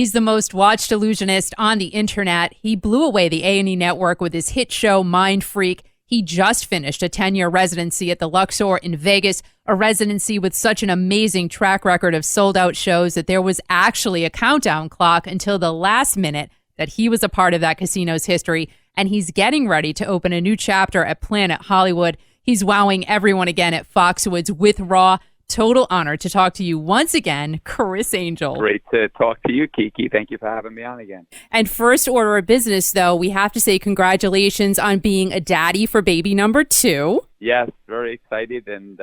He's the most watched illusionist on the internet. He blew away the A&E network with his hit show Mind Freak. He just finished a 10-year residency at the Luxor in Vegas, a residency with such an amazing track record of sold-out shows that there was actually a countdown clock until the last minute that he was a part of that casino's history, and he's getting ready to open a new chapter at Planet Hollywood. He's wowing everyone again at Foxwoods with Raw. Total honor to talk to you once again, Criss Angel. Great to talk to you, Kiki. Thank you for having me on again. And first order of business, though, we have to say congratulations on being a daddy for baby number 2. Yes, very excited, and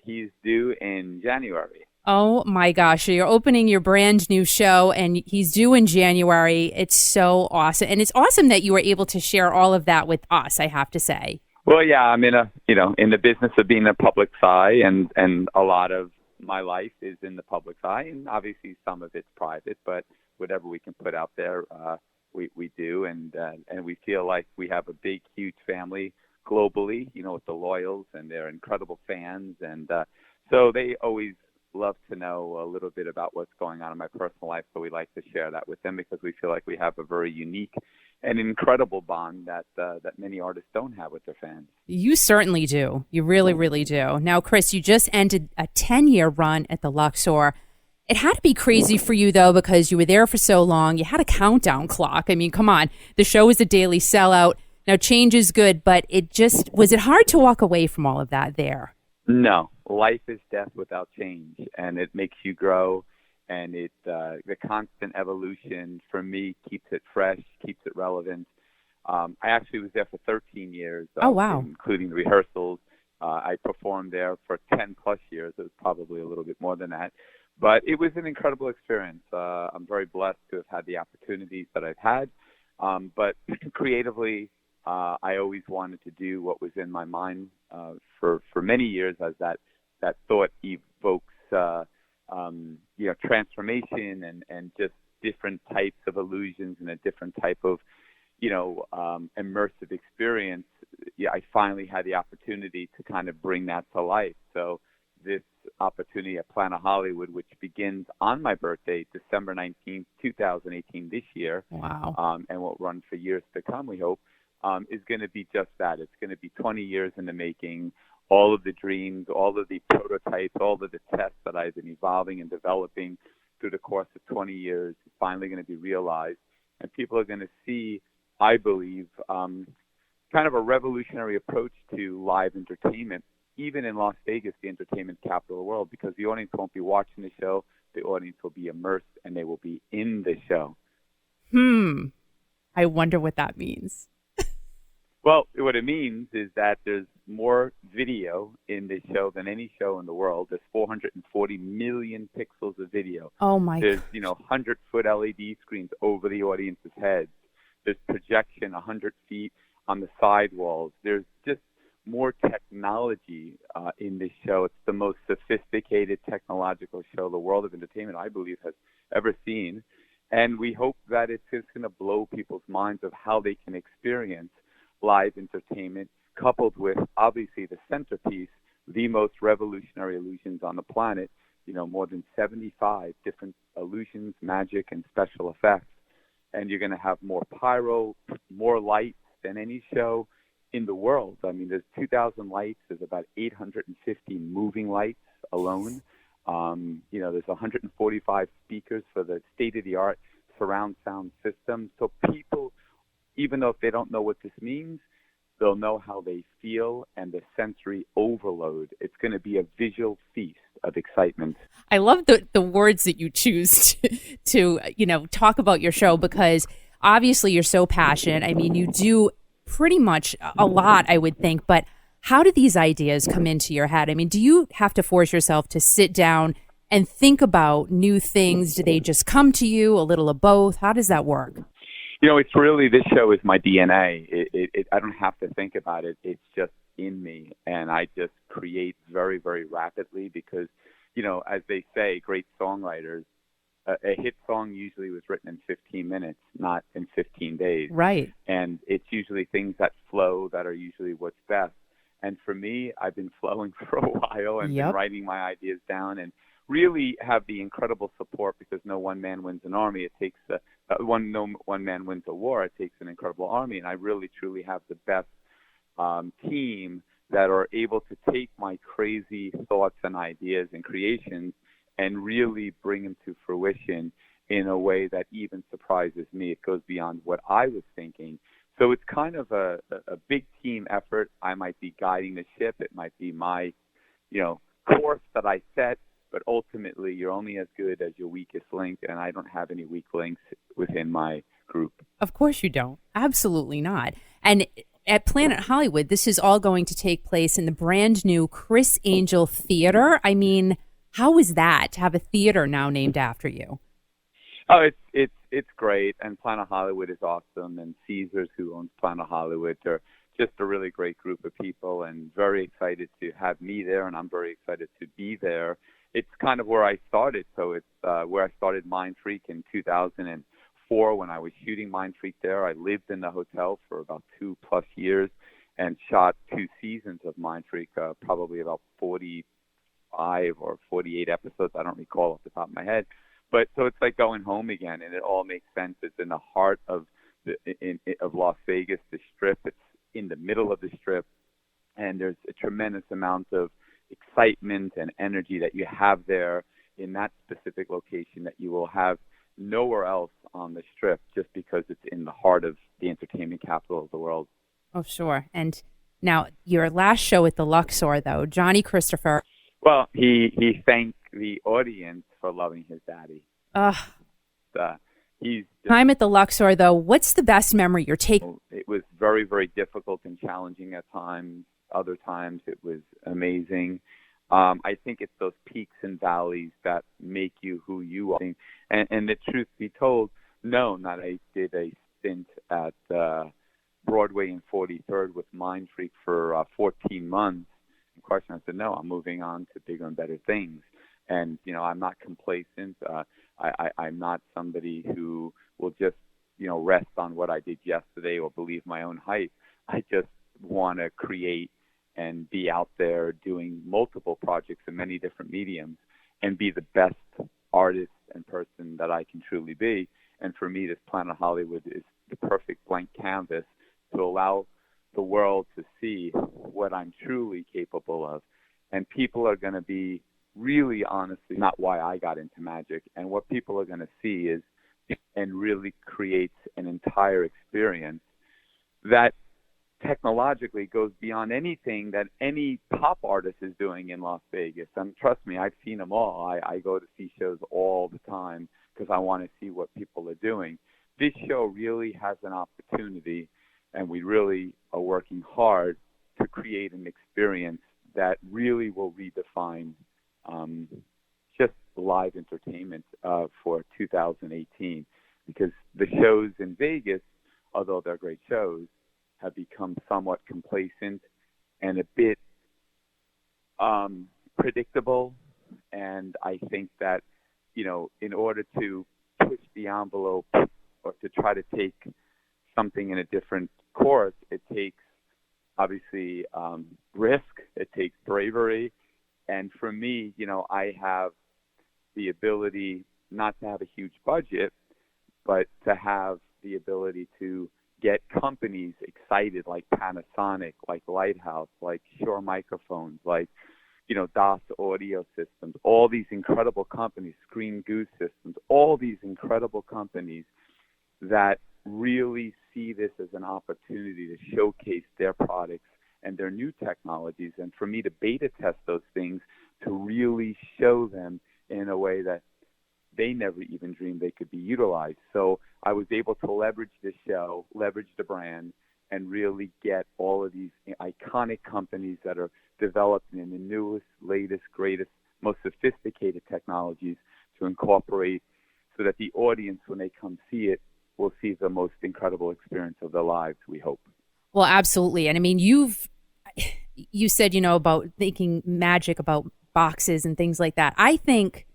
he's due in January. Oh, my gosh. You're opening your brand new show, and he's due in January. It's so awesome. And it's awesome that you were able to share all of that with us, I have to say. Well, yeah, I'm in the business of being a public eye, and a lot of my life is in the public eye, and obviously some of it's private, but whatever we can put out there, we do, and we feel like we have a big, huge family globally, with the loyals, and they're incredible fans, and so they always love to know a little bit about what's going on in my personal life, so we like to share that with them because we feel like we have a very unique and incredible bond that many artists don't have with their fans. You certainly do. You really, really do. Now, Criss, you just ended a 10-year run at the Luxor. It had to be crazy for you, though, because you were there for so long. You had a countdown clock. I mean, come on. The show was a daily sellout. Now, change is good, but was it hard to walk away from all of that there? No. Life is death without change, and it makes you grow. And the constant evolution, for me, keeps it fresh, keeps it relevant. I actually was there for 13 years. Oh, wow. Including the rehearsals. I performed there for 10-plus years. It was probably a little bit more than that. But it was an incredible experience. I'm very blessed to have had the opportunities that I've had. But creatively, I always wanted to do what was in my mind for many years, as that thought evokes transformation and just different types of illusions and a different type of, immersive experience. Yeah, I finally had the opportunity to kind of bring that to life. So this opportunity at Planet Hollywood, which begins on my birthday, December 19th, 2018, this year. Wow. And will run for years to come, we hope, is going to be just that. It's going to be 20 years in the making. All of the dreams, all of the prototypes, all of the tests that I've been evolving and developing through the course of 20 years is finally going to be realized. And people are going to see, I believe, kind of a revolutionary approach to live entertainment, even in Las Vegas, the entertainment capital of the world, because the audience won't be watching the show. The audience will be immersed, and they will be in the show. I wonder what that means. Well, what it means is that there's more video in this show than any show in the world. There's 440 million pixels of video. Oh, my God. There's, 100-foot LED screens over the audience's heads. There's projection 100 feet on the sidewalls. There's just more technology in this show. It's the most sophisticated technological show the world of entertainment, I believe, has ever seen. And we hope that it's just going to blow people's minds of how they can experience live entertainment, coupled with, obviously, the centerpiece, the most revolutionary illusions on the planet, more than 75 different illusions, magic, and special effects. And you're going to have more pyro, more lights than any show in the world. I mean, there's 2,000 lights. There's about 850 moving lights alone. There's 145 speakers for the state-of-the-art surround sound system. So people, even though if they don't know what this means, they'll know how they feel and the sensory overload. It's going to be a visual feast of excitement. I love the words that you choose to talk about your show, because obviously you're so passionate. I mean, you do pretty much a lot, I would think, but how do these ideas come into your head? I mean, do you have to force yourself to sit down and think about new things? Do they just come to you, a little of both? How does that work? It's really, this show is my DNA. I don't have to think about it. It's just in me, and I just create very, very rapidly because, as they say, great songwriters, a hit song usually was written in 15 minutes, not in 15 days. Right. And it's usually things that flow that are usually what's best. And for me, I've been flowing for a while and been writing my ideas down. And really have the incredible support, because no one man wins an army. It takes no one man wins a war. It takes an incredible army, and I really truly have the best team that are able to take my crazy thoughts and ideas and creations and really bring them to fruition in a way that even surprises me. It goes beyond what I was thinking. So it's kind of a big team effort. I might be guiding the ship. It might be my, course that I set, but ultimately you're only as good as your weakest link, and I don't have any weak links within my group. Of course you don't. Absolutely not. And at Planet Hollywood, this is all going to take place in the brand new Criss Angel Theater. I mean, how is that to have a theater now named after you? Oh, it's great, and Planet Hollywood is awesome, and Caesars, who owns Planet Hollywood, they're just a really great group of people, and very excited to have me there, and I'm very excited to be there. It's kind of where I started, so it's where I started Mind Freak in 2004 when I was shooting Mind Freak there. I lived in the hotel for about 2+ years and shot 2 seasons of Mind Freak, probably about 45 or 48 episodes. I don't recall off the top of my head. But so it's like going home again, and it all makes sense. It's in the heart of Las Vegas, the Strip. It's in the middle of the Strip, and there's a tremendous amount of excitement and energy that you have there in that specific location that you will have nowhere else on the Strip, just because it's in the heart of the entertainment capital of the world. Oh, sure. And now your last show at the Luxor, though, Johnny Christopher. Well, he thanked the audience for loving his daddy. Time at the Luxor, though, what's the best memory you're taking? It was very, very difficult and challenging at times. Other times it was amazing. I think it's those peaks and valleys that make you who you are. And the truth be told, known that I did a stint at Broadway in 43rd with Mind Freak for 14 months. Of course, I said, no, I'm moving on to bigger and better things. And, I'm not complacent. I'm not somebody who will just, rest on what I did yesterday or believe my own hype. I just want to create and be out there doing multiple projects in many different mediums and be the best artist and person that I can truly be. And for me, this Planet Hollywood is the perfect blank canvas to allow the world to see what I'm truly capable of. And people are going to be really honestly not why I got into magic. And what people are going to see is, and really creates an entire experience that technologically goes beyond anything that any pop artist is doing in Las Vegas. And trust me, I've seen them all. I go to see shows all the time because I want to see what people are doing. This show really has an opportunity, and we really are working hard to create an experience that really will redefine just live entertainment for 2018, because the shows in Vegas, although they're great shows, have become somewhat complacent and a bit predictable. And I think that, in order to push the envelope or to try to take something in a different course, it takes obviously risk, it takes bravery. And for me, I have the ability not to have a huge budget, but to have the ability to get companies excited, like Panasonic, like Lighthouse, like Shure Microphones, like, DOS Audio Systems, all these incredible companies, Screen Goose Systems, all these incredible companies that really see this as an opportunity to showcase their products and their new technologies, and for me to beta test those things, to really show them in a way that they never even dreamed they could be utilized. So I was able to leverage the show, leverage the brand, and really get all of these iconic companies that are developing in the newest, latest, greatest, most sophisticated technologies to incorporate, so that the audience, when they come see it, will see the most incredible experience of their lives, we hope. Well, absolutely. And I mean, you said, about thinking magic, about boxes and things like that. I think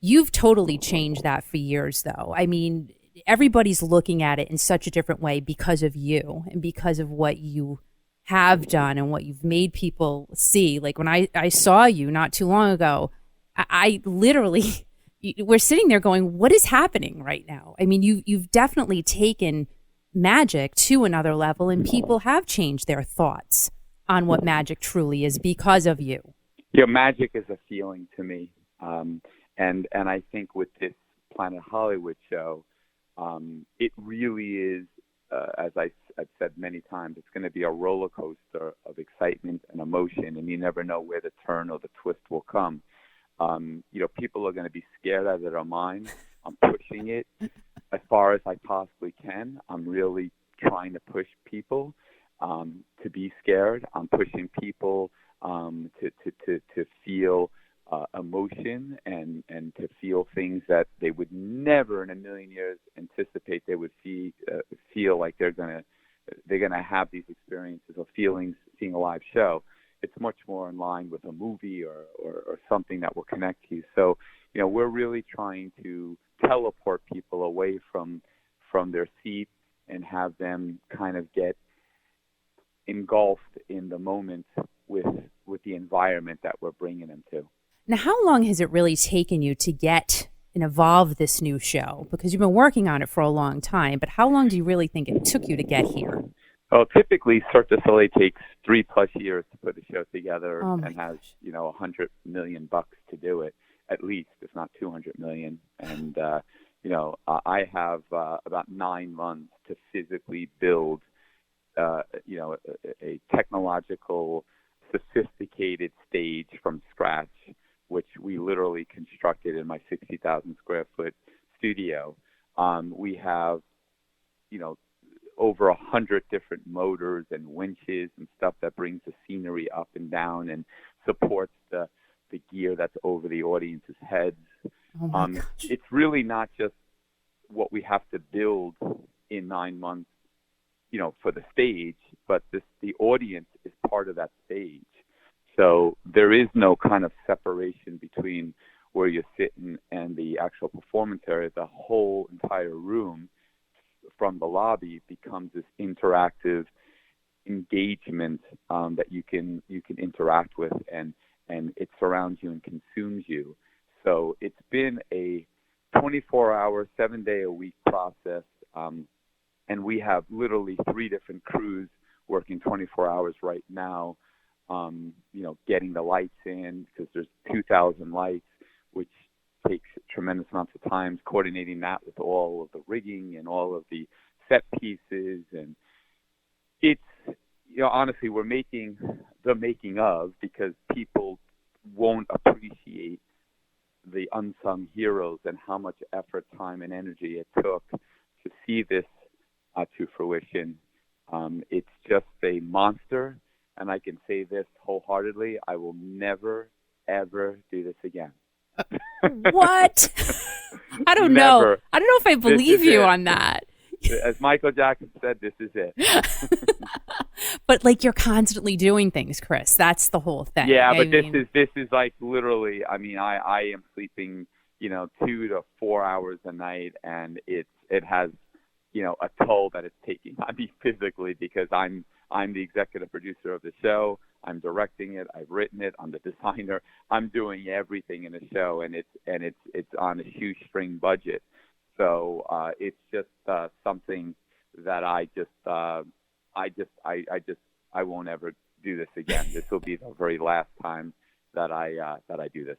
you've totally changed that for years, though. I mean, everybody's looking at it in such a different way because of you and because of what you have done and what you've made people see. Like when I saw you not too long ago, I literally, we're sitting there going, what is happening right now? I mean, you've definitely taken magic to another level, and people have changed their thoughts on what magic truly is because of you. Magic is a feeling to me, and I think with this Planet Hollywood show, it really is, I've said many times, it's going to be a roller coaster of excitement and emotion, and you never know where the turn or the twist will come. People are going to be scared out of their mind. I'm pushing it as far as I possibly can. I'm really trying to push people to be scared. I'm pushing people to feel emotion and to feel things that they would never in a million years anticipate they would feel like they're gonna have these experiences or feelings seeing a live show. It's much more in line with a movie or something that will connect you. So, we're really trying to teleport people away from their seat and have them kind of get engulfed in the moment with the environment that we're bringing them to. Now, how long has it really taken you to get and evolve this new show? Because you've been working on it for a long time, but how long do you really think it took you to get here? Well, typically, Cirque du Soleil takes 3+ years to put a show together and has, $100 million to do it, at least, if not 200 million. And, I have about 9 months to physically build, a technological, sophisticated stage from scratch, which we literally constructed in my 60,000 square foot studio. We have, over 100 different motors and winches and stuff that brings the scenery up and down and supports the gear that's over the audience's heads. Oh my gosh. It's really not just what we have to build in 9 months, for the stage, but the audience is part of that stage. So there is no kind of separation between where you're sitting and the actual performance area. The whole entire room from the lobby becomes this interactive engagement that you can interact with, and it surrounds you and consumes you. So it's been a 24-hour, 7-day-a-week process, and we have literally 3 different crews working 24 hours right now, getting the lights in, because there's 2,000 lights, which takes tremendous amounts of time, coordinating that with all of the rigging and all of the set pieces. And it's, honestly, we're making the making of, because people won't appreciate the unsung heroes and how much effort, time, and energy it took to see this to fruition. It's just a monster, and I can say this wholeheartedly: I will never, ever do this again. What? I don't know. I don't know if I believe you on that. As Michael Jackson said, this is it. But you're constantly doing things, Criss. That's the whole thing. Yeah, but this is like literally. I mean, I am sleeping, 2 to 4 hours a night, and it has, a toll that it's taking on me physically, because I'm the executive producer of the show. I'm directing it. I've written it. I'm the designer. I'm doing everything in the show, and it's on a shoestring budget. So it's just something that I won't ever do this again. This will be the very last time that I do this.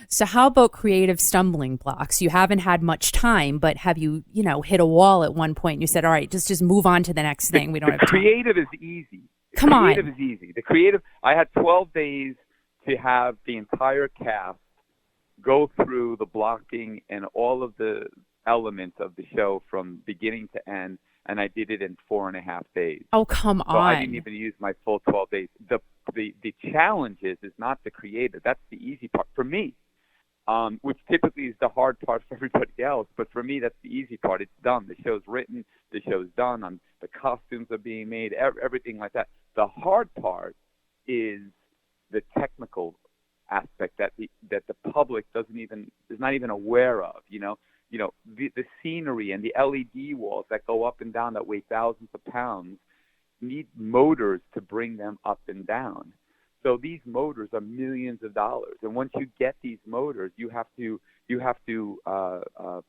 So how about creative stumbling blocks? You haven't had much time, but have you, hit a wall at one point and you said, all right, just move on to the next thing. We don't have time. Creative is easy. Come on. Creative is easy. The creative, I had 12 days to have the entire cast go through the blocking and all of the elements of the show from beginning to end, and I did it in 4.5 days. Oh, come on. So I didn't even use my full 12 days. The challenge is not the creative. That's the easy part for me, which typically is the hard part for everybody else. But for me, that's the easy part. It's done. The show's written. The show's done. The costumes are being made, everything like that. The hard part is the technical aspect that the public is not even aware of. The scenery and the LED walls that go up and down that weigh thousands of pounds need motors to bring them up and down. So these motors are millions of dollars, and once you get these motors, you have to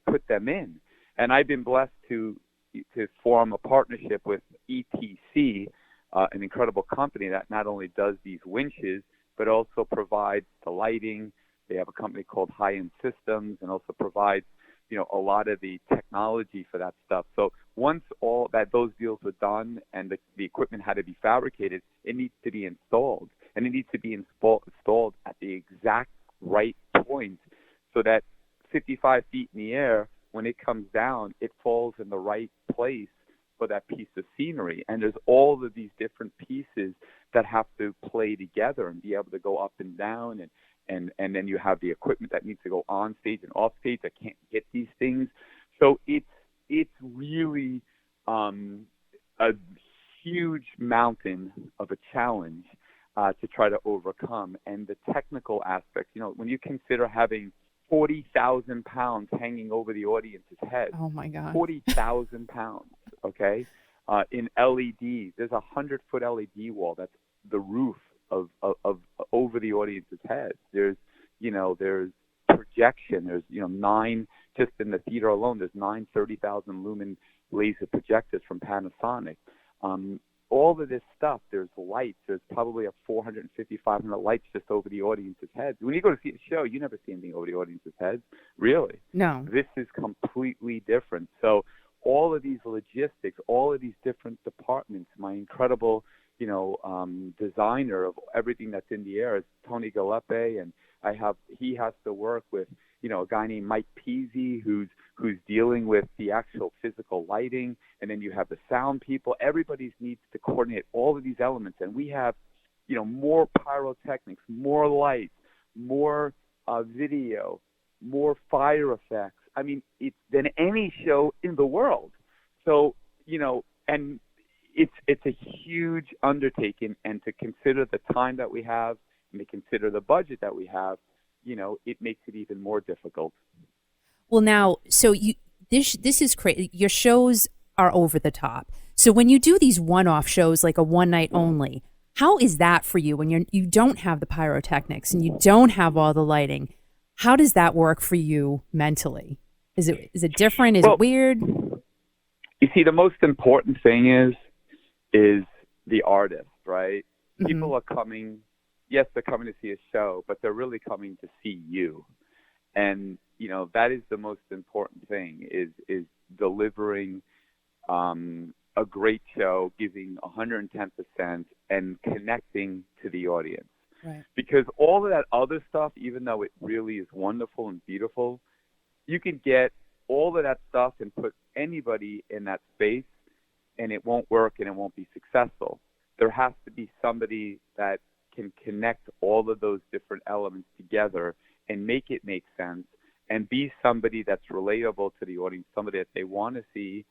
put them in. And I've been blessed to form a partnership with ETC, an incredible company that not only does these winches but also provides the lighting. They have a company called High End Systems, and also provides a lot of the technology for that stuff. So once all that those deals were done and the equipment had to be fabricated, it needs to be installed. And it needs to be installed at the exact right point so that 55 feet in the air, when it comes down, it falls in the right place for that piece of scenery. And there's all of these different pieces that have to play together and be able to go up and down. And then you have the equipment that needs to go on stage and off stage that can't hit these things. So it's really a huge mountain of a challenge to try to overcome. And the technical aspects, when you consider having 40,000 pounds hanging over the audience's head. Oh my God. 40,000 pounds, okay? In LED, there's a 100-foot LED wall that's the roof of over the audience's head. There's projection. There's 9, just in the theater alone, there's 9 30,000 lumen laser projectors from Panasonic. All of this stuff, there's lights. There's probably a 450, 500 lights just over the audience's heads. When you go to see a show, you never see anything over the audience's heads. Really? No. This is completely different. So all of these logistics, all of these different departments, my incredible, designer of everything that's in the air is Tony Gillespie, and he has to work with, a guy named Mike Peasy who's dealing with the actual physical lighting, and then you have the sound people. Everybody needs to coordinate all of these elements, and we have, more pyrotechnics, more lights, more video, more fire effects. I mean, it's than any show in the world. So, and it's a huge undertaking, and to consider the time that we have and to consider the budget that we have, it makes it even more difficult. Well, now, so this is crazy. Your shows are over the top. So when you do these one-off shows, like a one night only, how is that for you when you don't have the pyrotechnics and you don't have all the lighting? How does that work for you mentally? Is it different? Is it weird? You see, the most important thing is the artist, right? Mm-hmm. People are coming. Yes, they're coming to see a show, but they're really coming to see you. And, that is the most important thing is delivering a great show, giving 110% and connecting to the audience. Right. Because all of that other stuff, even though it really is wonderful and beautiful, you can get all of that stuff and put anybody in that space and it won't work and it won't be successful. There has to be somebody that can connect all of those different elements together and make it make sense and be somebody that's relatable to the audience, somebody that they want to see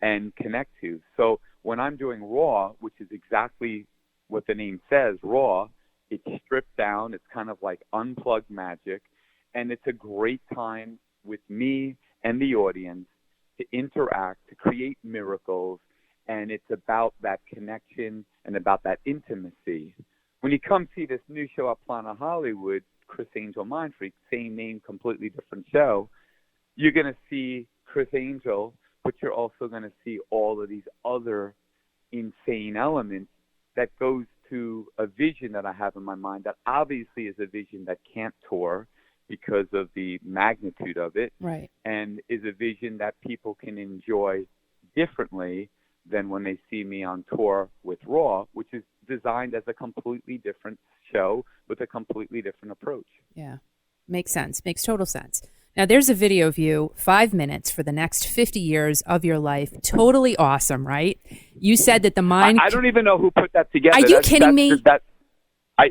and connect to. So when I'm doing Raw, which is exactly what the name says, Raw, it's stripped down, it's kind of like unplugged magic, and it's a great time with me and the audience to interact, to create miracles, and it's about that connection and about that intimacy. When you come see this new show at Planet Hollywood, Criss Angel Mind Freak, same name, completely different show, you're going to see Criss Angel, but you're also going to see all of these other insane elements that goes to a vision that I have in my mind that obviously is a vision that can't tour because of the magnitude of it, right, and is a vision that people can enjoy differently than when they see me on tour with Raw, which is designed as a completely different show with a completely different approach. Yeah, makes sense. Makes total sense. Now, there's a video of you, 5 minutes for the next 50 years of your life. Totally awesome, right? You said that the mind... I don't even know who put that together. Are you kidding me? I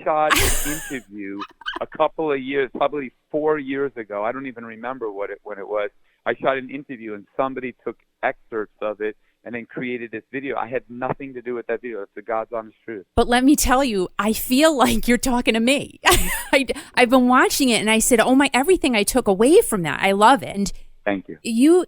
shot an interview a couple of years, probably 4 years ago. I don't even remember when it was. I shot an interview and somebody took excerpts of it and then created this video. I had nothing to do with that video. It's the God's honest truth. But let me tell you, I feel like you're talking to me. I've been watching it and I said, oh my, everything I took away from that. I love it. And thank you. You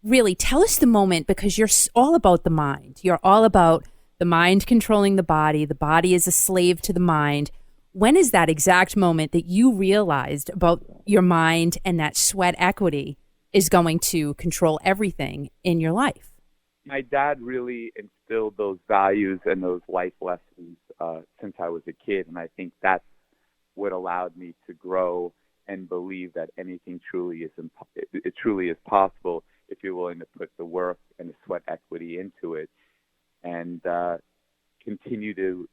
really tell us the moment, because you're all about the mind. You're all about the mind controlling the body is a slave to the mind. When is that exact moment that you realized about your mind and that sweat equity is going to control everything in your life? My dad really instilled those values and those life lessons since I was a kid, and I think that's what allowed me to grow and believe that anything truly is possible if you're willing to put the work and the sweat equity into it, and continue to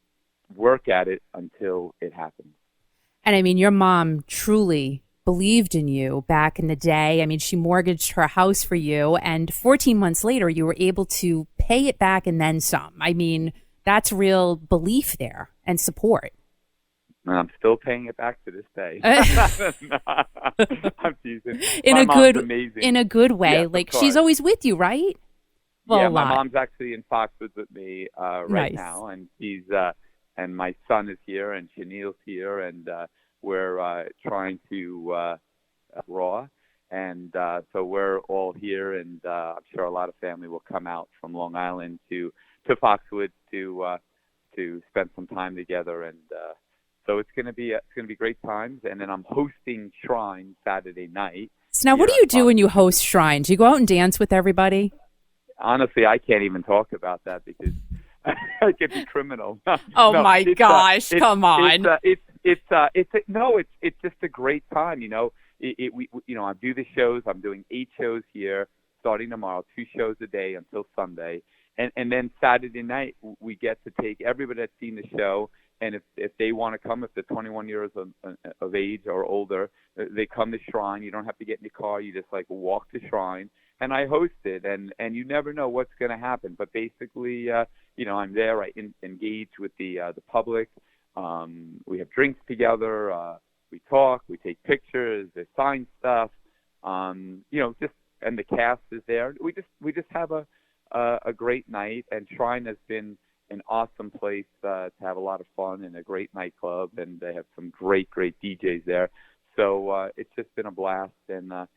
work at it until it happens. And I mean, your mom truly believed in you back in the day. I mean, she mortgaged her house for you, and 14 months later, you were able to pay it back and then some. I mean, that's real belief there and support. And I'm still paying it back to this day. I'm teasing. In a good way. Yes, like, she's always with you, right? Well, yeah, a lot. my mom's actually in Foxwoods with me right Nice. now, and she's and my son is here, and Chenille's here, and we're trying to raw, and so we're all here, and I'm sure a lot of family will come out from Long Island to Foxwoods to spend some time together, and so it's gonna be great times. And then I'm hosting Shrine Saturday night. So now, what do you do when you host Shrine? Do you go out and dance with everybody? Honestly, I can't even talk about that because I could be criminal. Oh No, my gosh! Come on. It's just a great time. You know, I do the shows. I'm doing 8 shows here starting tomorrow, 2 shows a day until Sunday, and then Saturday night we get to take everybody that's seen the show. And if they want to come, if they're 21 years of age or older, they come to Shrine. You don't have to get in the car. You just walk to Shrine, and I host it. And you never know what's going to happen. But basically, I'm there. I engage with the public. We have drinks together. We talk. We take pictures. They sign stuff. And the cast is there. We just have a great night. And Shrine has been an awesome place to have a lot of fun, and a great nightclub, and they have some great DJs there. So it's just been a blast and a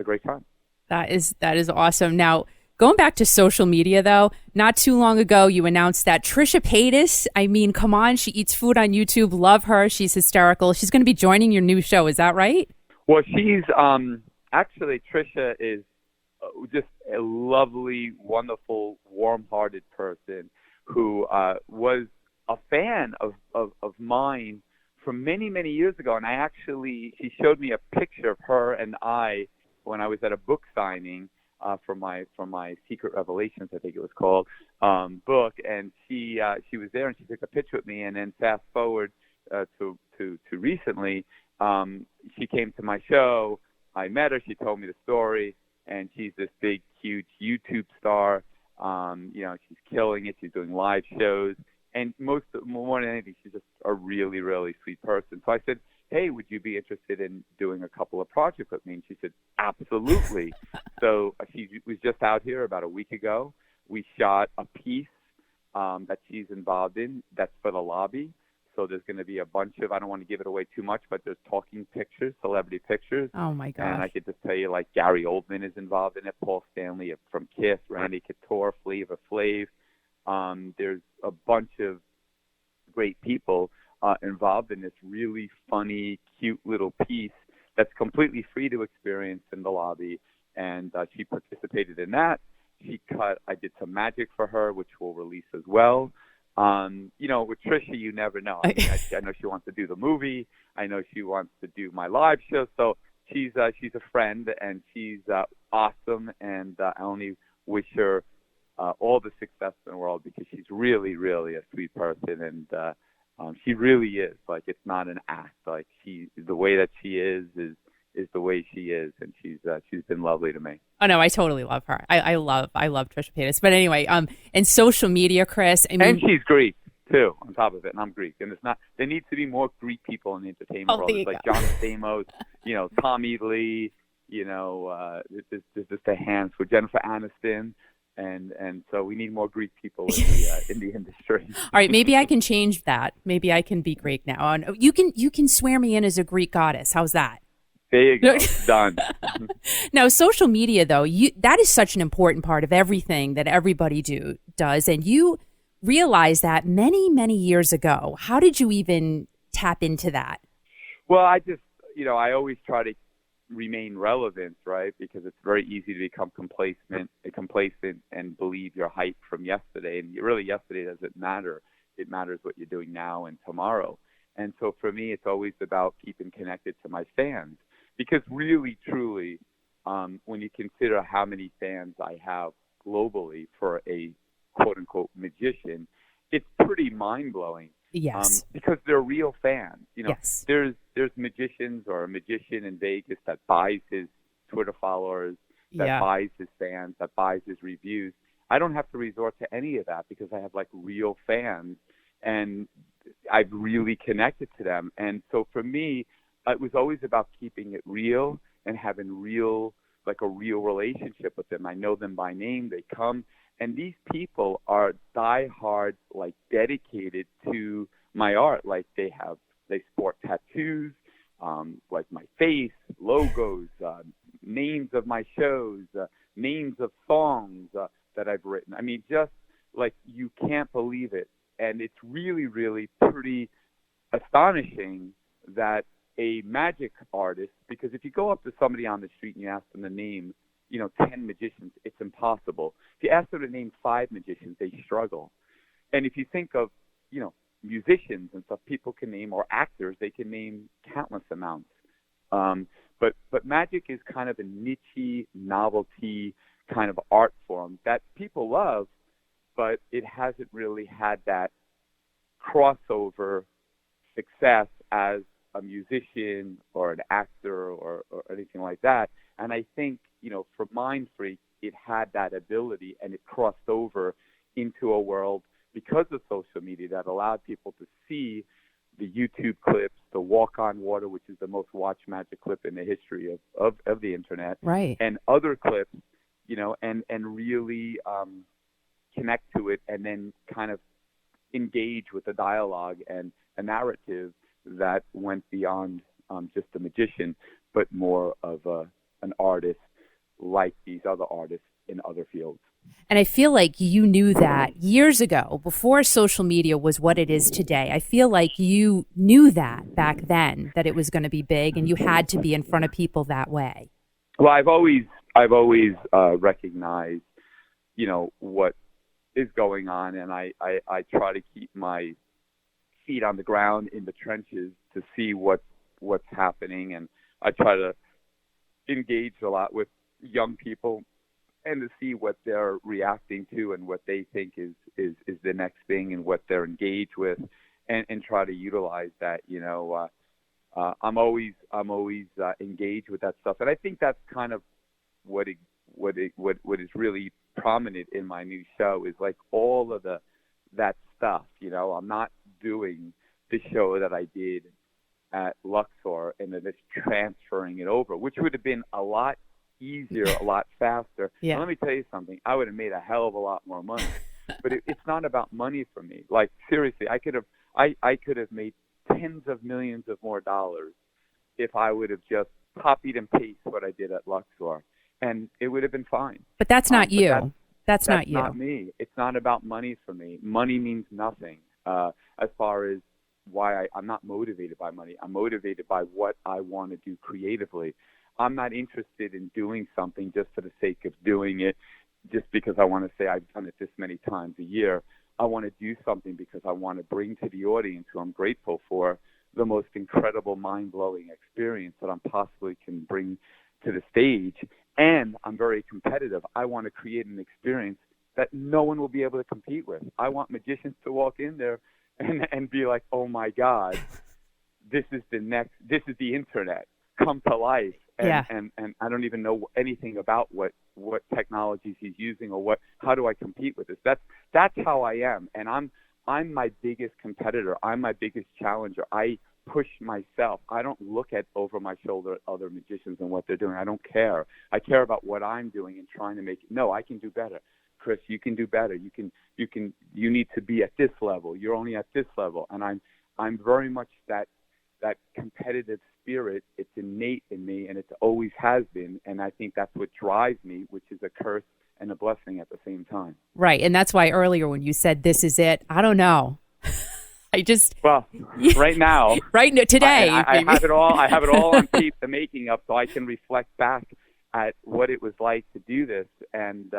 great time. That is awesome. Now, going back to social media, though, not too long ago, you announced that Trisha Paytas, I mean, come on, she eats food on YouTube. Love her. She's hysterical. She's going to be joining your new show. Is that right? Well, she's actually, Trisha is just a lovely, wonderful, warm-hearted person who was a fan of mine from many years ago. And she showed me a picture of her and I when I was at a book signing for my Secret Revelations, I think it was called, book. And she was there, and she took a picture with me. And then fast forward to recently, she came to my show. I met her. She told me the story, and she's this big, huge YouTube star. She's killing it. She's doing live shows, and more than anything, she's just a really, really sweet person. So I said, hey, would you be interested in doing a couple of projects with me? And she said, absolutely. So she was just out here about a week ago. We shot a piece that she's involved in that's for the lobby. So there's going to be a bunch of, I don't want to give it away too much, but there's talking pictures, celebrity pictures. Oh, my gosh. And I could just tell you, Gary Oldman is involved in it, Paul Stanley from Kiss, Randy Couture, Flavor Flav. There's a bunch of great people involved in this really funny, cute little piece that's completely free to experience in the lobby. And she participated in that. I did some magic for her, which we'll release as well. With Trisha, you never know. I know she wants to do the movie. I know she wants to do my live show. So she's a friend, and she's awesome. And I only wish her all the success in the world, because she's really, really a sweet person. And she really is. It's not an act. The way that she is the way she is, and she's been lovely to me. Oh no, I totally love her. I love Trisha Paytas. But anyway, and social media, Criss. I mean, and she's Greek too, on top of it, and I'm Greek. And it's not. There needs to be more Greek people in the entertainment world. It's John Stamos, Tommy Lee. There's just a handful. Jennifer Aniston. And so we need more Greek people in the industry. All right, maybe I can change that. Maybe I can be Greek now. And you can swear me in as a Greek goddess. How's that? There you go. Done. Now, social media, though, that is such an important part of everything that everybody does. And you realized that many, many years ago. How did you even tap into that? Well, I just, I always try to remain relevant, right? Because it's very easy to become complacent and believe your hype from yesterday. And really, yesterday doesn't matter. It matters what you're doing now and tomorrow. And so for me, it's always about keeping connected to my fans. Because really, truly, when you consider how many fans I have globally for a quote-unquote magician, it's pretty mind-blowing. Yes. Because they're real fans. Yes. There's magicians or a magician in Vegas that buys his Twitter followers, that buys his fans, that buys his reviews. I don't have to resort to any of that because I have like real fans and I've really connected to them. And so for me, it was always about keeping it real and having a real relationship with them. I know them by name. They come. And these people are diehard, like dedicated to my art. Like they sport tattoos, like my face, logos, names of my shows, names of songs that I've written. I mean, just like you can't believe it. And it's really, really pretty astonishing that a magic artist, because if you go up to somebody on the street and you ask them to name 10 magicians, it's impossible. If you ask them to name 5 magicians, they struggle. And if you think of, musicians and stuff, people can name, or actors, they can name countless amounts. But magic is kind of a niche, novelty kind of art form that people love, but it hasn't really had that crossover success as a musician or an actor or anything like that. And I think, for Mind Freak, it had that ability and it crossed over into a world because of social media that allowed people to see the YouTube clips, the Walk on Water, which is the most watched magic clip in the history of the internet, right, and other clips, and really connect to it and then kind of engage with the dialogue and a narrative that went beyond just a magician, but more of an artist like these other artists in other fields. And I feel like you knew that years ago, before social media was what it is today. I feel like you knew that back then, that it was going to be big and you had to be in front of people that way. Well, I've always recognized, what is going on, and I try to keep my feet on the ground in the trenches to see what's happening, and I try to engage a lot with young people and to see what they're reacting to and what they think is the next thing and what they're engaged with, and try to utilize that. I'm always engaged with that stuff, and I think that's kind of what is really prominent in my new show is like all of that stuff. I'm not doing the show that I did at Luxor and then just transferring it over, which would have been a lot easier, a lot faster. Yeah. And let me tell you something, I would have made a hell of a lot more money. But it's not about money for me. Like seriously, I could have made tens of millions of more dollars if I would have just copied and pasted what I did at Luxor, and it would have been fine. But that's not you. That's not you. Not me. It's not about money for me. Money means nothing as far as why I'm not motivated by money. I'm motivated by what I want to do creatively. I'm not interested in doing something just for the sake of doing it, just because I want to say I've done it this many times a year. I want to do something because I want to bring to the audience, who I'm grateful for, the most incredible, mind-blowing experience that I possibly can bring to the stage. And I'm very competitive. I want to create an experience that no one will be able to compete with. I want magicians to walk in there and be like, oh my God, this is the internet come to life. And I don't even know anything about what technologies he's using or how do I compete with this? That's how I am. And I'm my biggest competitor. I'm my biggest challenger. I push myself. I don't look at over my shoulder at other magicians and what they're doing. I don't care. I care about what I'm doing and trying to make it. No, I can do better. Criss, you can do better. You need to be at this level. You're only at this level. And I'm very much that competitive spirit. It's innate in me, and it always has been. And I think that's what drives me, which is a curse and a blessing at the same time. Right. And that's why earlier when you said this is it, I don't know. I just Well, right now, today, I have it all. I have it all on tape, the making of, so I can reflect back at what it was like to do this. And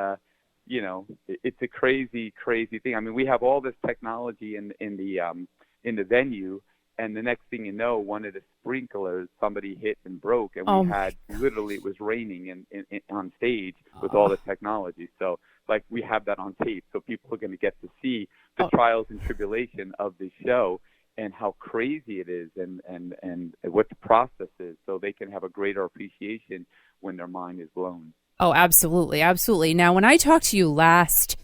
it's a crazy, crazy thing. I mean, we have all this technology in the venue, and the next thing you know, one of the sprinklers somebody hit and broke, and we had literally, it was raining in on stage with all the technology. So like, we have that on tape, so people are going to get to see the trials and tribulation of this show and how crazy it is, and what the process is, so they can have a greater appreciation when their mind is blown. Oh, absolutely. Absolutely. Now, when I talked to you last,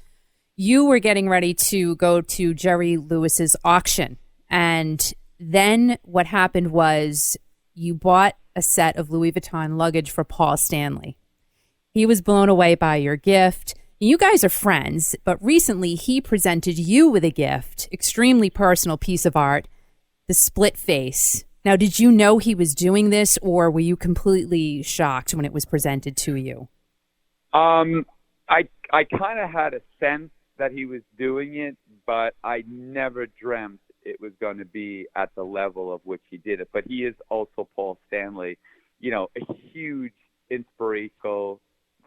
you were getting ready to go to Jerry Lewis's auction. And then what happened was you bought a set of Louis Vuitton luggage for Paul Stanley. He was blown away by your gift. You guys are friends, but recently he presented you with a gift, extremely personal piece of art, the split face. Now, did you know he was doing this, or were you completely shocked when it was presented to you? I kind of had a sense that he was doing it, but I never dreamt it was going to be at the level of which he did it. But he is also Paul Stanley, a huge inspirational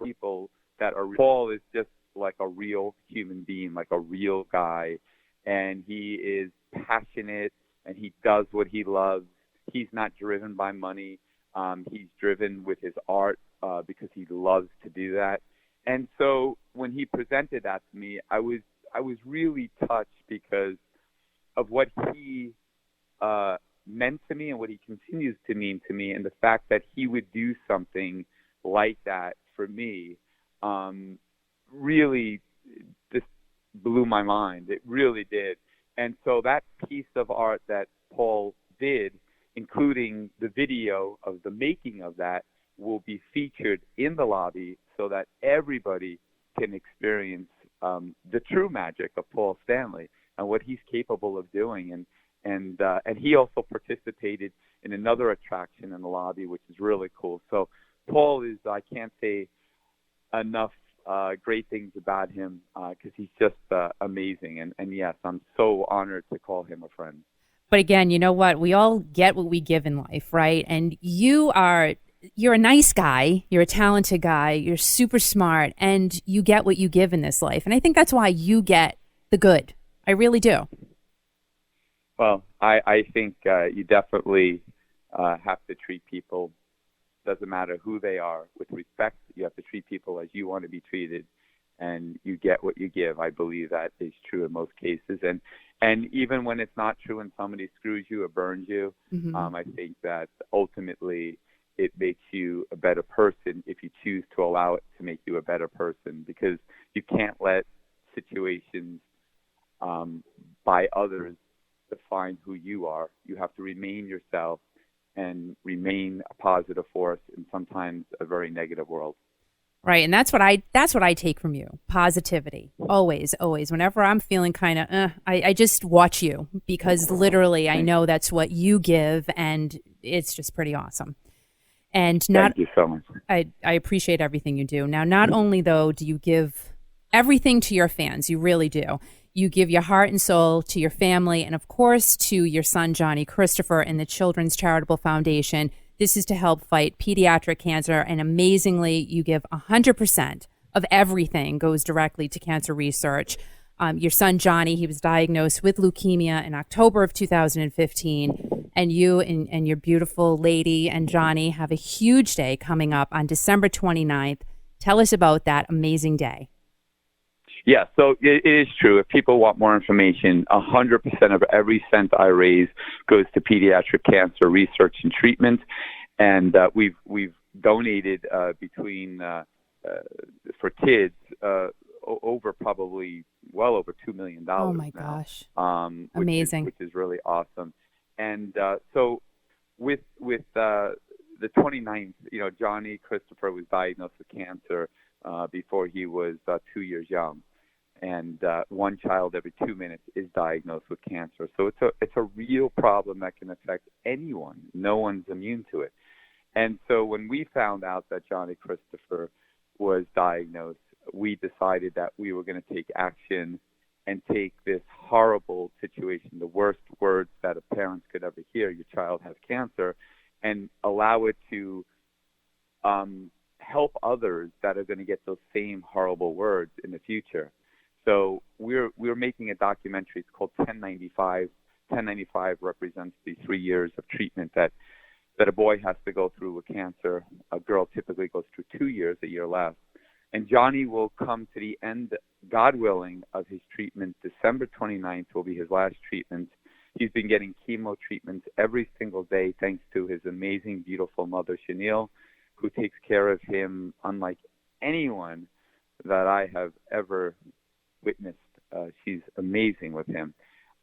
people that are. Paul is just like a real human being, like a real guy, and he is passionate and he does what he loves. He's not driven by money. He's driven with his art because he loves to do that. And so when he presented that to me, I was really touched because of what he meant to me and what he continues to mean to me, and the fact that he would do something like that for me really just blew my mind. It really did. And so that piece of art that Paul did, including the video of the making of that, will be featured in the lobby so that everybody can experience the true magic of Paul Stanley and what he's capable of doing. And he also participated in another attraction in the lobby, which is really cool. So Paul is, I can't say enough great things about him because he's just amazing. And yes, I'm so honored to call him a friend. But again, you know what? We all get what we give in life, right? And you're a nice guy. You're a talented guy. You're super smart, and you get what you give in this life. And I think that's why you get the good. I really do. Well, I think you definitely have to treat people, doesn't matter who they are, with respect. You have to treat people as you want to be treated, and you get what you give. I believe that is true in most cases. And even when it's not true and somebody screws you or burns you, I think that ultimately it makes you a better person if you choose to allow it to make you a better person, because you can't let situations by others define who you are. You have to remain yourself and remain a positive force in sometimes a very negative world. Right, and that's what I take from you. Positivity. Always, always. Whenever I'm feeling kind of, I just watch you, because literally I know that's what you give, and it's just pretty awesome. And thank you so much. I appreciate everything you do. Now, not only though do you give everything to your fans, you really do. You give your heart and soul to your family, and of course to your son Johnny Christopher and the Children's Charitable Foundation. This is to help fight pediatric cancer, and amazingly, you give 100% of everything goes directly to cancer research. Your son Johnny, he was diagnosed with leukemia in October of 2015, and you and your beautiful lady and Johnny have a huge day coming up on December 29th. Tell us about that amazing day. Yeah, so it is true. If people want more information, 100% of every cent I raise goes to pediatric cancer research and treatment, and we've donated between for kids over probably well over $2 million. Oh my now, gosh! Amazing, which is really awesome. And so with the 29th, Johnny Christopher was diagnosed with cancer before he was 2 years young. And one child every 2 minutes is diagnosed with cancer. So it's a real problem that can affect anyone. No one's immune to it. And so when we found out that Johnny Christopher was diagnosed, we decided that we were going to take action and take this horrible situation, the worst words that a parent could ever hear, your child has cancer, and allow it to help others that are going to get those same horrible words in the future. So we're making a documentary. It's called 1095. 1095 represents the 3 years of treatment that a boy has to go through with cancer. A girl typically goes through 2 years, a year less. And Johnny will come to the end, God willing, of his treatment. December 29th will be his last treatment. He's been getting chemo treatments every single day thanks to his amazing, beautiful mother, Chanel, who takes care of him unlike anyone that I have ever witnessed. She's amazing with him.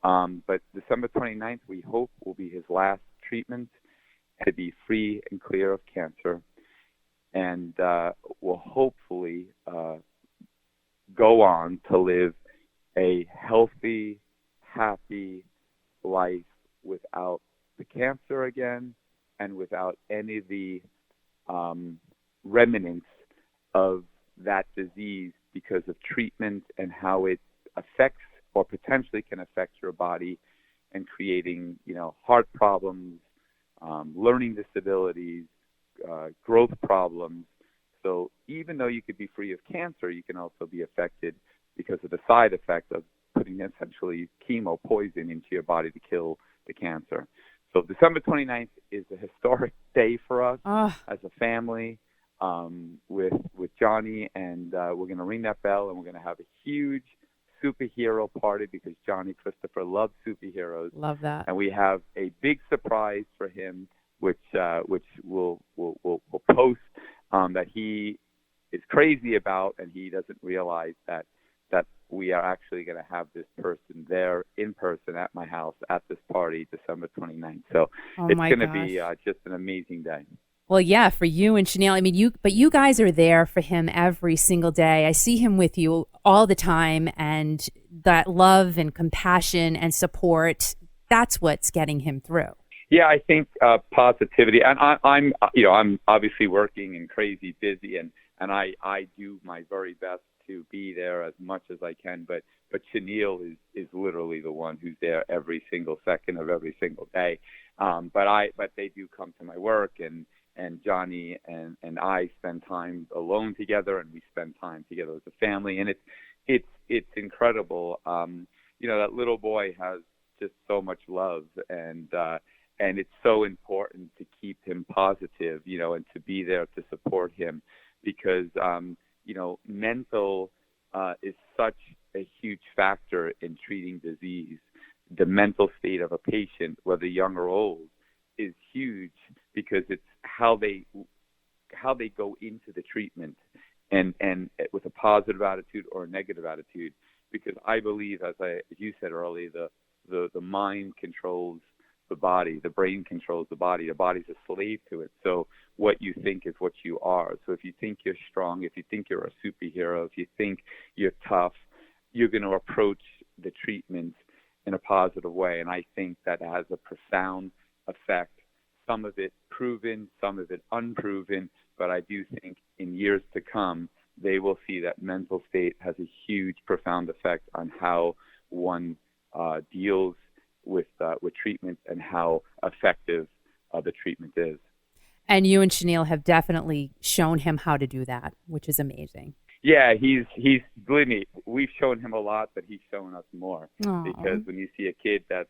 But December 29th, we hope, will be his last treatment to be free and clear of cancer. And will hopefully go on to live a healthy, happy life without the cancer again and without any of the remnants of that disease because of treatment and how it affects or potentially can affect your body and creating, heart problems, learning disabilities, growth problems. So even though you could be free of cancer, you can also be affected because of the side effect of putting essentially chemo poison into your body to kill the cancer. So December 29th is a historic day for us as a family with Johnny, and we're going to ring that bell, and we're going to have a huge superhero party because Johnny Christopher loves superheroes. Love that. And we have a big surprise for him, which we'll post that he is crazy about, and he doesn't realize that we are actually going to have this person there in person at my house at this party December 29th. So it's going to be just an amazing day. Well, yeah, for you and Chanel. I mean, you guys are there for him every single day. I see him with you all the time, and that love and compassion and support, that's what's getting him through. Yeah, I think positivity, and I'm obviously working and crazy busy, and I do my very best to be there as much as I can, but Chanel is literally the one who's there every single second of every single day. But they do come to my work, and Johnny and I spend time alone together, and we spend time together as a family, and it's incredible. That little boy has just so much love, and it's so important to keep him positive, and to be there to support him because, mental is such a huge factor in treating disease. The mental state of a patient, whether young or old, is huge because it's how they go into the treatment and with a positive attitude or a negative attitude. Because I believe, as you said earlier, the mind controls the body, the brain controls the body's a slave to it. So what you think is what you are. So if you think you're strong, if you think you're a superhero, if you think you're tough, you're going to approach the treatment in a positive way. And I think that has a profound effect. Some of it proven, some of it unproven, but I do think in years to come, they will see that mental state has a huge, profound effect on how one deals with treatment and how effective the treatment is. And you and Chanel have definitely shown him how to do that, which is amazing. Yeah, he's believe me, we've shown him a lot, but he's shown us more. Aww. Because when you see a kid that's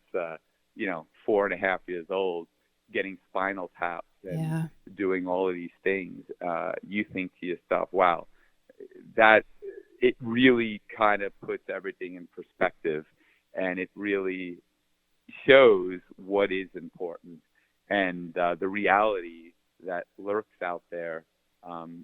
4.5 years old getting spinal taps and doing all of these things, you think to yourself, wow, that it really kind of puts everything in perspective, and it really shows what is important and the reality that lurks out there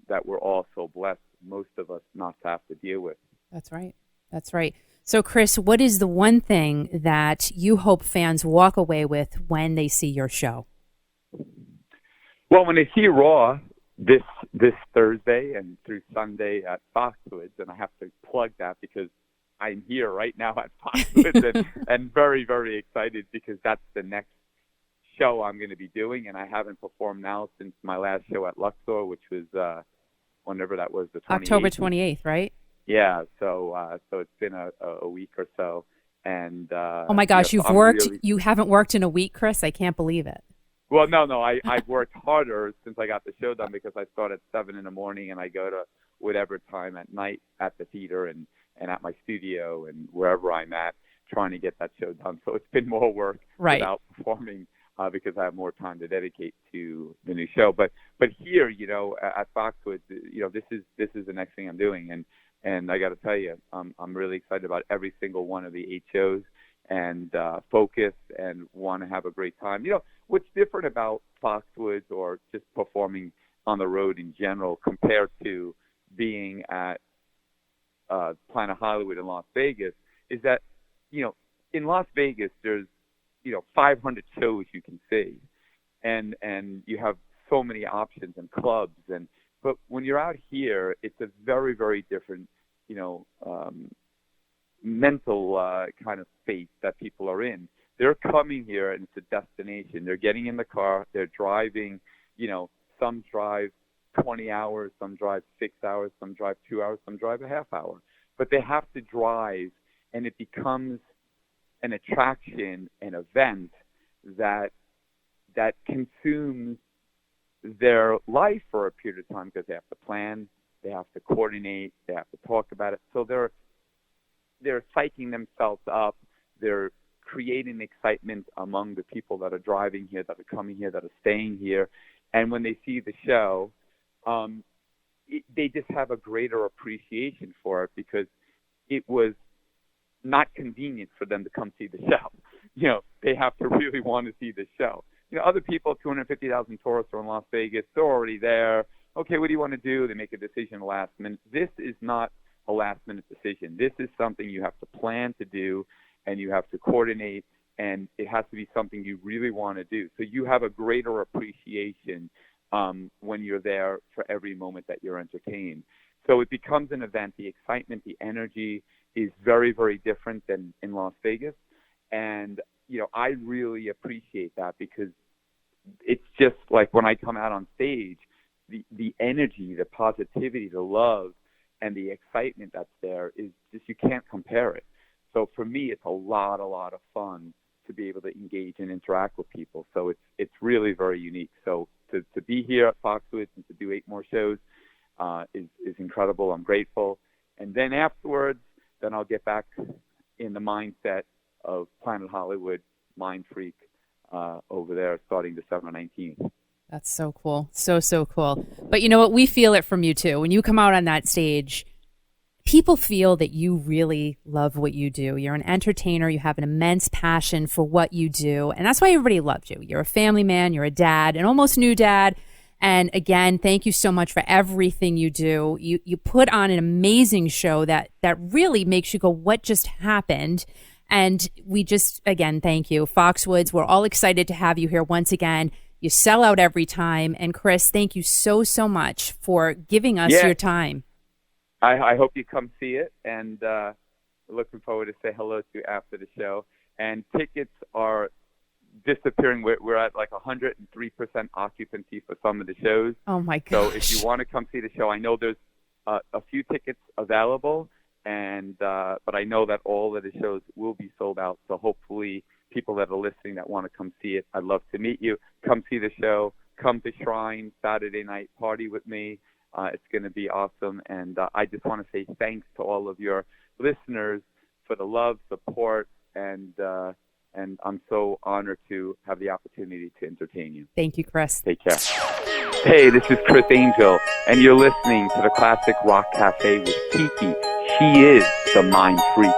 that we're all so blessed, most of us, not to have to deal with. That's right. That's right. So, Criss, what is the one thing that you hope fans walk away with when they see your show? Well, when they see Raw this Thursday and through Sunday at Foxwoods, and I have to plug that because I'm here right now at Foxwoods and very, very excited because that's the next show I'm going to be doing, and I haven't performed now since my last show at Luxor, which was whenever that was, the 28th. October 28th, right? Yeah, so it's been a week or so, and oh my gosh, so you've I'm worked. Really, you haven't worked in a week, Criss. I can't believe it. well, no, I've worked harder since I got the show done because I start at 7 in the morning and I go to whatever time at night at the theater and at my studio and wherever I'm at, trying to get that show done. So it's been more work Right. without performing because I have more time to dedicate to the new show. But here, at Foxwoods, this is the next thing I'm doing, and I got to tell you, I'm really excited about every single one of the 8 shows and focused and want to have a great time. What's different about Foxwoods or just performing on the road in general compared to being at Planet Hollywood in Las Vegas is that, in Las Vegas, there's 500 shows you can see, and you have so many options and clubs, but when you're out here, it's a very, very different, mental kind of space that people are in. They're coming here and it's a destination. They're getting in the car, they're driving, some drive 20 hours, some drive 6 hours, some drive 2 hours, some drive a half hour, but they have to drive, and it becomes an attraction, an event that consumes their life for a period of time because they have to plan, they have to coordinate, they have to talk about it. So they're psyching themselves up. They're creating excitement among the people that are driving here, that are coming here, that are staying here. And when they see the show, they just have a greater appreciation for it because it was not convenient for them to come see the show. They have to really want to see the show. Other people, 250,000 tourists are in Las Vegas. They're already there. Okay, what do you want to do? They make a decision last minute. This is not a last-minute decision. This is something you have to plan to do, and you have to coordinate, and it has to be something you really want to do. So you have a greater appreciation when you're there for every moment that you're entertained. So it becomes an event. The excitement, the energy is very, very different than in Las Vegas. And, I really appreciate that because it's just like when I come out on stage, the energy, the positivity, the love, and the excitement that's there is just, you can't compare it. So for me, it's a lot of fun to be able to engage and interact with people. So it's really very unique. So to be here at Foxwoods and to do 8 more shows is incredible. I'm grateful. And then afterwards, then I'll get back in the mindset of Planet Hollywood, Mind Freak, over there starting December 19th. That's so cool. So cool. But you know what? We feel it from you too. When you come out on that stage, people feel that you really love what you do. You're an entertainer. You have an immense passion for what you do. And that's why everybody loves you. You're a family man. You're a dad, an almost new dad. And again, thank you so much for everything you do. You put on an amazing show that really makes you go, what just happened? And we just, again, thank you. Foxwoods, we're all excited to have you here once again. You sell out every time. And Criss, thank you so much for giving us your time. I hope you come see it, and looking forward to say hello to you after the show. And tickets are disappearing. We're at like 103% occupancy for some of the shows. Oh my gosh. So if you want to come see the show, I know there's a few tickets available, and but I know that all of the shows will be sold out. So hopefully people that are listening that want to come see it, I'd love to meet you. Come see the show. Come to Shrine Saturday night, party with me. It's going to be awesome. And I just want to say thanks to all of your listeners for the love, support, and I'm so honored to have the opportunity to entertain you. Thank you, Criss. Take care. Hey, this is Criss Angel, and you're listening to the Classic Rock Cafe with Kiki. She is the Mind Freak.